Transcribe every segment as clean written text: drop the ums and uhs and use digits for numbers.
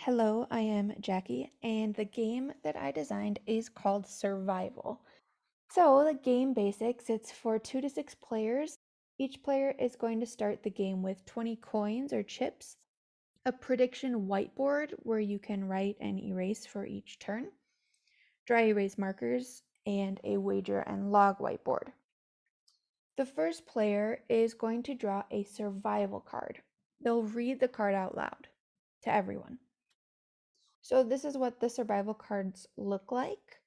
Hello, I am Jackie, and the game that I designed is called Survival. So, the game basics, it's for 2 to 6 players. Each player is going to start the game with 20 coins or chips, a prediction whiteboard where you can write and erase for each turn, dry erase markers, and a wager and log whiteboard. The first player is going to draw a survival card. They'll read the card out loud to everyone. So this is what the survival cards look like.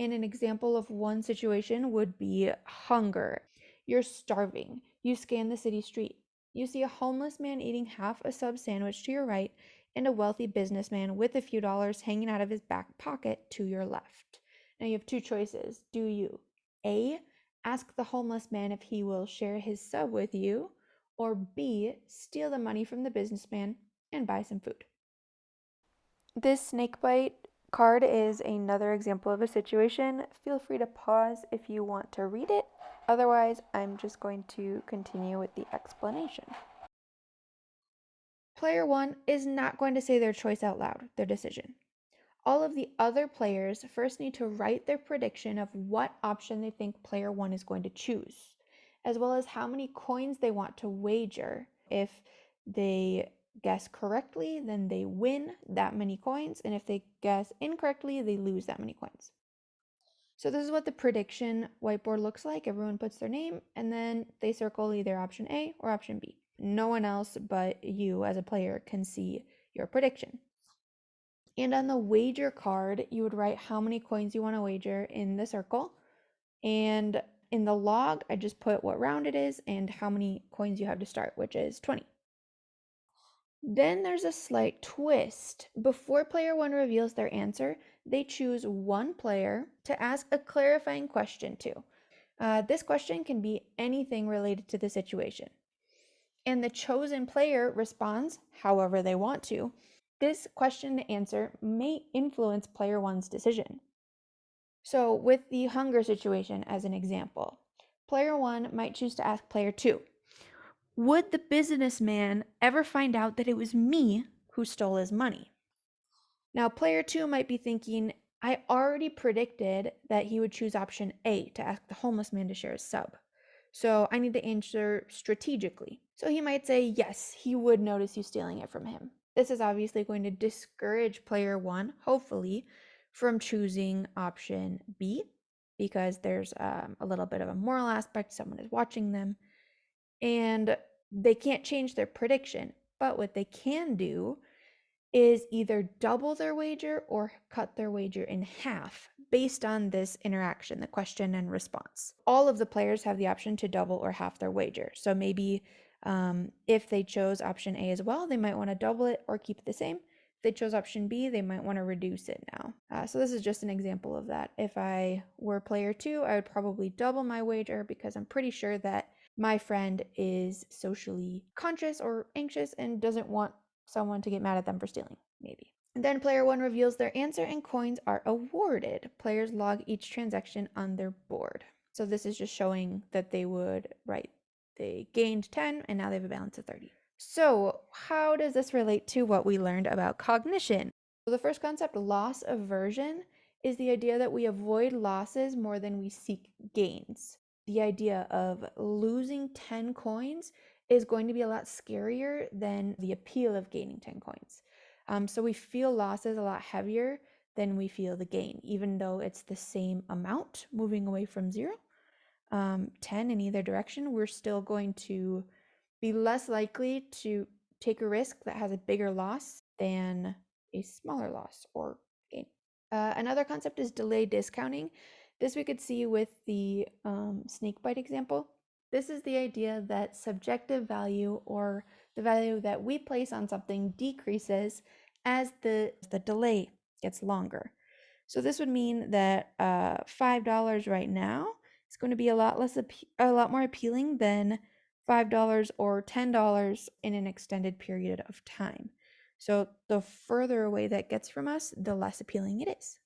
And an example of one situation would be hunger. You're starving. You scan the city street. You see a homeless man eating half a sub sandwich to your right and a wealthy businessman with a few dollars hanging out of his back pocket to your left. Now you have two choices. Do you A, ask the homeless man if he will share his sub with you, or B, steal the money from the businessman and buy some food? This snakebite card is another example of a situation. Feel free to pause if you want to read it. Otherwise, I'm just going to continue with the explanation. Player 1 is not going to say their choice out loud, their decision. All of the other players first need to write their prediction of what option they think player 1 is going to choose, as well as how many coins they want to wager. If they guess correctly, then they win that many coins, and if they guess incorrectly, they lose that many coins. So this is what the prediction whiteboard looks like. Everyone puts their name, and then they circle either option A or option B. No one else but you as a player can see your prediction. And on the wager card, you would write how many coins you want to wager in the circle. And in the log, I just put what round it is and how many coins you have to start, which is 20. Then there's a slight twist. Before player 1 reveals their answer, they choose one player to ask a clarifying question to. This question can be anything related to the situation. And the chosen player responds however they want to. This question and answer may influence player 1's decision. So, with the hunger situation as an example, player 1 might choose to ask player 2, would the businessman ever find out that it was me who stole his money? Now, player 2 might be thinking, I already predicted that he would choose option A to ask the homeless man to share his sub. So I need to answer strategically. So he might say, yes, he would notice you stealing it from him. This is obviously going to discourage player 1, hopefully, from choosing option B because there's a little bit of a moral aspect. Someone is watching them and they can't change their prediction. But what they can do is either double their wager or cut their wager in half based on this interaction, the question and response. All of the players have the option to double or half their wager. So maybe if they chose option A as well, they might want to double it or keep it the same. If they chose option B, they might want to reduce it now. So this is just an example of that. If I were player 2, I would probably double my wager because I'm pretty sure that my friend is socially conscious or anxious and doesn't want someone to get mad at them for stealing, maybe. And then player 1 reveals their answer and coins are awarded. Players log each transaction on their board. So this is just showing that they would write they gained 10 and now they have a balance of 30. So how does this relate to what we learned about cognition? So the first concept, loss aversion, is the idea that we avoid losses more than we seek gains. The idea of losing 10 coins is going to be a lot scarier than the appeal of gaining 10 coins. So we feel losses a lot heavier than we feel the gain, even though it's the same amount moving away from 0. 10 in either direction, we're still going to be less likely to take a risk that has a bigger loss than a smaller loss or gain. Another concept is delay discounting. This we could see with the snakebite example. This is the idea that subjective value or the value that we place on something decreases as the delay gets longer. So this would mean that $5 right now is going to be a lot more appealing than $5 or $10 in an extended period of time. So the further away that gets from us, the less appealing it is.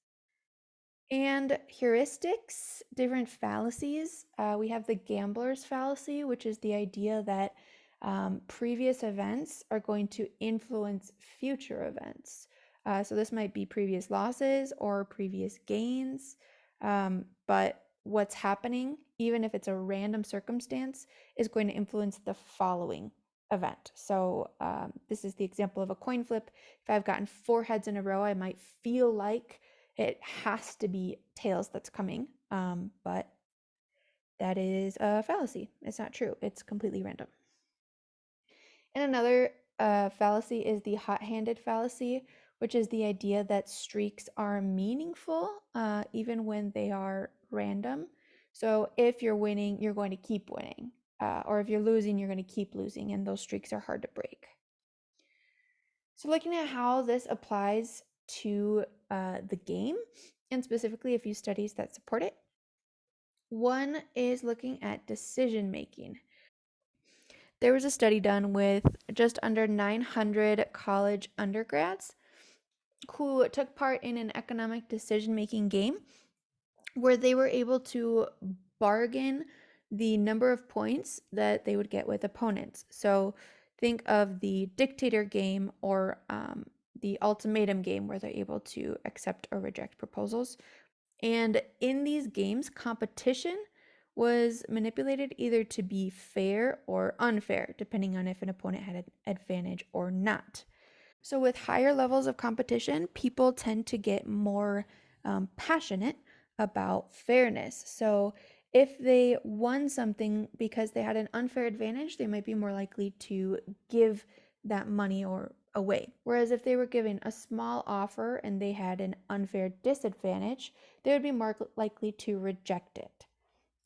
And heuristics, different fallacies. We have the gambler's fallacy, which is the idea that previous events are going to influence future events. So this might be previous losses or previous gains. But what's happening, even if it's a random circumstance, is going to influence the following event. So this is the example of a coin flip. If I've gotten 4 heads in a row, I might feel like it has to be tails that's coming, but that is a fallacy. It's not true. It's completely random. And another fallacy is the hot-handed fallacy, which is the idea that streaks are meaningful even when they are random. So if you're winning, you're going to keep winning. Or if you're losing, you're going to keep losing, and those streaks are hard to break. So looking at how this applies to the game, and specifically a few studies that support it. One is looking at decision making. There was a study done with just under 900 college undergrads who took part in an economic decision-making game where they were able to bargain the number of points that they would get with opponents. So think of the dictator game or the ultimatum game where they're able to accept or reject proposals. And in these games, competition was manipulated either to be fair or unfair, depending on if an opponent had an advantage or not. So, with higher levels of competition, people tend to get more passionate about fairness. So, if they won something because they had an unfair advantage, they might be more likely to give that money or away. Whereas if they were given a small offer and they had an unfair disadvantage, they would be more likely to reject it.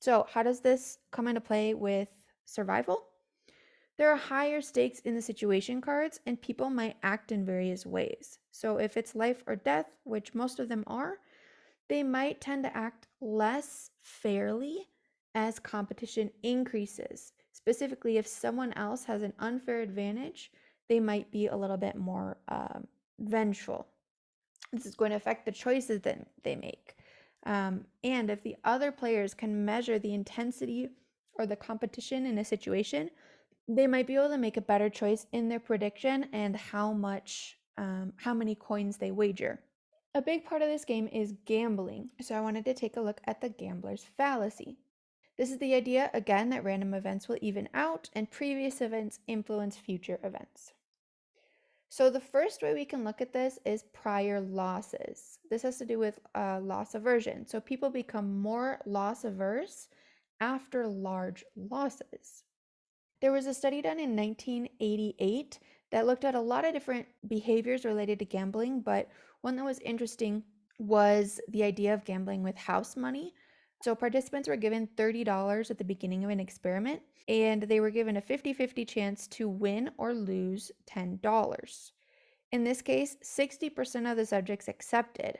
So, how does this come into play with survival? There are higher stakes in the situation cards, and people might act in various ways. So, if it's life or death, which most of them are, they might tend to act less fairly as competition increases. Specifically, if someone else has an unfair advantage, they might be a little bit more vengeful. This is going to affect the choices that they make. And if the other players can measure the intensity or the competition in a situation, they might be able to make a better choice in their prediction and how many coins they wager. A big part of this game is gambling, so I wanted to take a look at the gambler's fallacy. This is the idea, again, that random events will even out and previous events influence future events. So the first way we can look at this is prior losses. This has to do with loss aversion. So people become more loss averse after large losses. There was a study done in 1988 that looked at a lot of different behaviors related to gambling, but one that was interesting was the idea of gambling with house money. So participants were given $30 at the beginning of an experiment, and they were given a 50-50 chance to win or lose $10. In this case, 60% of the subjects accepted,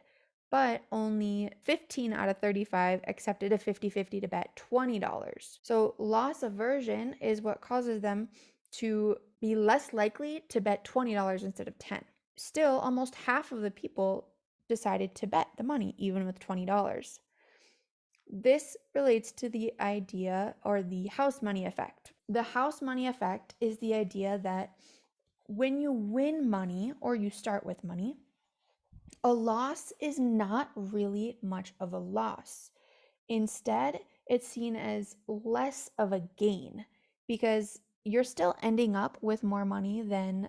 but only 15 out of 35 accepted a 50-50 to bet $20. So loss aversion is what causes them to be less likely to bet $20 instead of 10. Still, almost half of the people decided to bet the money, even with $20. This relates to the idea or the house money effect. The house money effect is the idea that when you win money or you start with money, a loss is not really much of a loss. Instead, it's seen as less of a gain because you're still ending up with more money than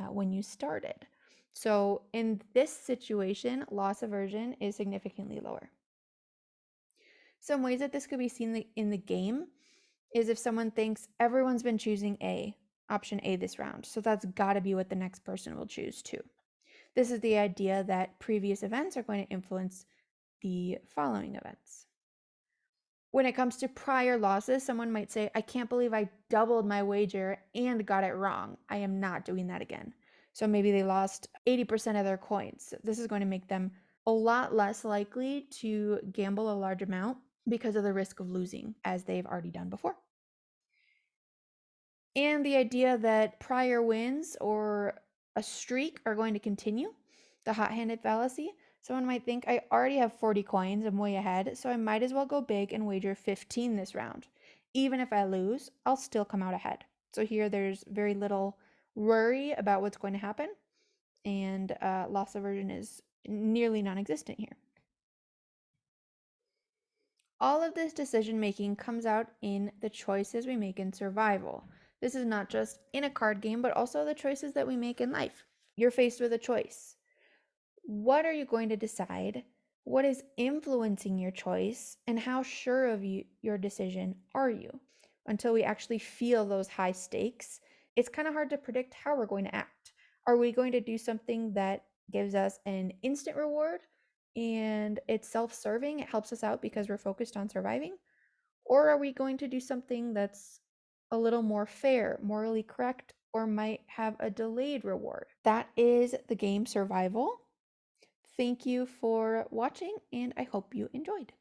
when you started. So, in this situation, loss aversion is significantly lower. Some ways that this could be seen in the game is if someone thinks everyone's been choosing option A this round, so that's got to be what the next person will choose too. This is the idea that previous events are going to influence the following events. When it comes to prior losses, someone might say, I can't believe I doubled my wager and got it wrong. I am not doing that again. So maybe they lost 80% of their coins. This is going to make them a lot less likely to gamble a large amount because of the risk of losing, as they've already done before. And the idea that prior wins or a streak are going to continue, the hot-handed fallacy. Someone might think, I already have 40 coins, I'm way ahead, so I might as well go big and wager 15 this round. Even if I lose, I'll still come out ahead. So here there's very little worry about what's going to happen. and loss aversion is nearly non existent here. All of this decision making comes out in the choices we make in survival. This is not just in a card game, but also the choices that we make in life. You're faced with a choice. What are you going to decide? What is influencing your choice? And how sure of your decision are you? Until we actually feel those high stakes, it's kind of hard to predict how we're going to act. Are we going to do something that gives us an instant reward and it's self serving? It helps us out because we're focused on surviving? Or are we going to do something that's a little more fair, morally correct, or might have a delayed reward? That is the game Survival. Thank you for watching, and I hope you enjoyed.